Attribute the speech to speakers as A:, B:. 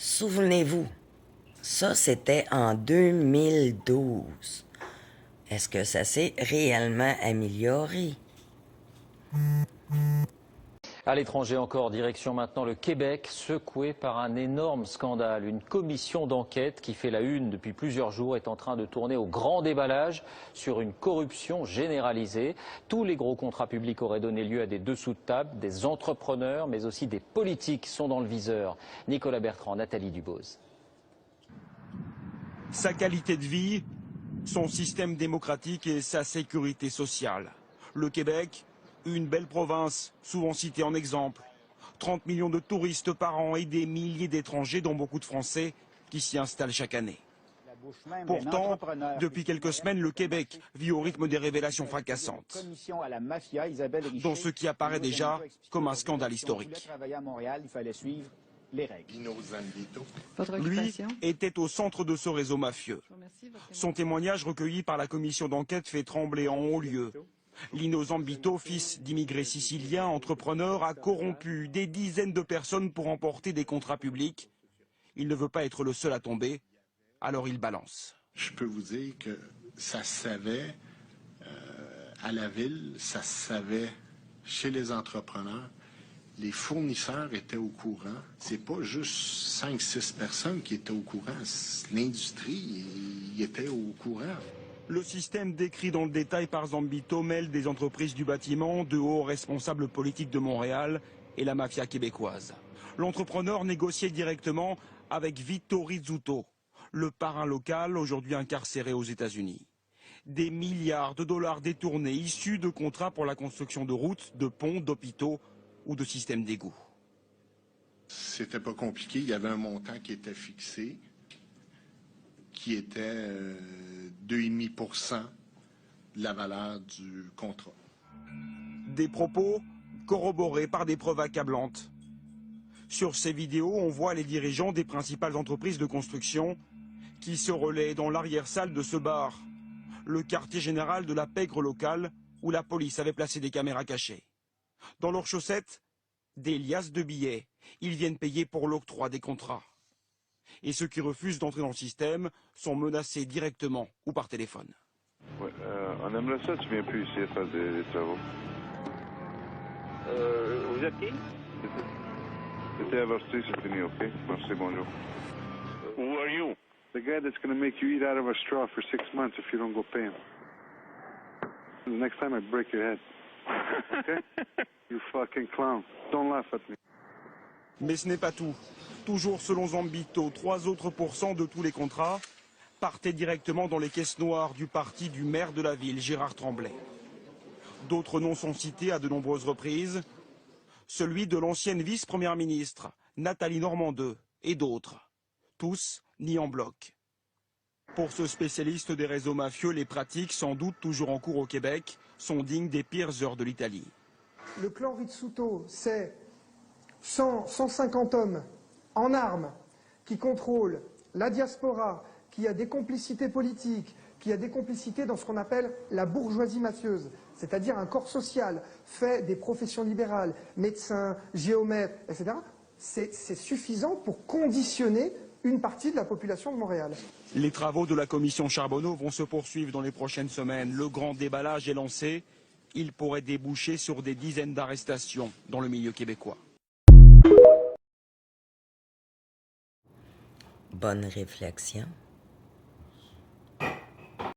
A: Souvenez-vous, ça c'était en 2012. Est-ce que ça s'est réellement amélioré?
B: À l'étranger encore, direction maintenant le Québec, secoué par un énorme scandale. Une commission d'enquête qui fait la une depuis plusieurs jours est en train de tourner au grand déballage sur une corruption généralisée. Tous les gros contrats publics auraient donné lieu à des dessous de table, des entrepreneurs, mais aussi des politiques sont dans le viseur. Nicolas Bertrand, Nathalie Dubose.
C: Sa qualité de vie, son système démocratique et sa sécurité sociale. Le Québec, une belle province, souvent citée en exemple. 30 millions de touristes par an et des milliers d'étrangers, dont beaucoup de Français, qui s'y installent chaque année. Pourtant, depuis quelques semaines, le Québec vit au rythme des révélations fracassantes, dont ce qui apparaît déjà comme un scandale historique. Lui était au centre de ce réseau mafieux. Son témoignage recueilli par la commission d'enquête fait trembler en haut lieu. Lino Zambito, fils d'immigrés siciliens, entrepreneur, a corrompu des dizaines de personnes pour emporter des contrats publics. Il ne veut pas être le seul à tomber, alors il balance.
D: Je peux vous dire que ça se savait à la ville, ça se savait chez les entrepreneurs. Les fournisseurs étaient au courant. C'est pas juste 5-6 personnes qui étaient au courant. L'industrie y était au courant.
C: Le système décrit dans le détail par Zambito mêle des entreprises du bâtiment, de hauts responsables politiques de Montréal et la mafia québécoise. L'entrepreneur négociait directement avec Vito Rizzuto, le parrain local aujourd'hui incarcéré aux États-Unis. Des milliards de dollars détournés issus de contrats pour la construction de routes, de ponts, d'hôpitaux ou de systèmes d'égouts.
D: C'était pas compliqué. Il y avait un montant qui était fixé, qui était 2,5% de la valeur du contrat.
C: Des propos corroborés par des preuves accablantes. Sur ces vidéos, on voit les dirigeants des principales entreprises de construction qui se relaient dans l'arrière-salle de ce bar, le quartier général de la pègre locale où la police avait placé des caméras cachées. Dans leurs chaussettes, des liasses de billets. Ils viennent payer pour l'octroi des contrats. Et ceux qui refusent d'entrer dans le système sont menacés directement ou par téléphone.
E: Ouais, on aimerait ça, tu viens plus ici faire des travaux.
F: Vous êtes qui?
E: C'était averti, c'est fini, ok? Merci, bonjour.
F: Who are you?
E: The guy that's gonna make you eat out of a straw for 6 months if you don't go pay him. The next time I break your head. Okay? You fucking clown. Don't laugh at me.
C: Mais ce n'est pas tout. Toujours selon Zambito, 3 autres % de tous les contrats partaient directement dans les caisses noires du parti du maire de la ville, Gérard Tremblay. D'autres noms sont cités à de nombreuses reprises. Celui de l'ancienne vice-première ministre, Nathalie Normandeux, et d'autres. Tous mis en bloc. Pour ce spécialiste des réseaux mafieux, les pratiques, sans doute toujours en cours au Québec, sont dignes des pires heures de l'Italie.
G: Le clan Rizzuto, c'est 150 hommes en armes qui contrôlent la diaspora, qui a des complicités politiques, qui a des complicités dans ce qu'on appelle la bourgeoisie mafieuse, c'est-à-dire un corps social fait des professions libérales, médecins, géomètres, etc. C'est suffisant pour conditionner une partie de la population de Montréal.
C: Les travaux de la commission Charbonneau vont se poursuivre dans les prochaines semaines. Le grand déballage est lancé. Il pourrait déboucher sur des dizaines d'arrestations dans le milieu québécois.
A: Bonne réflexion.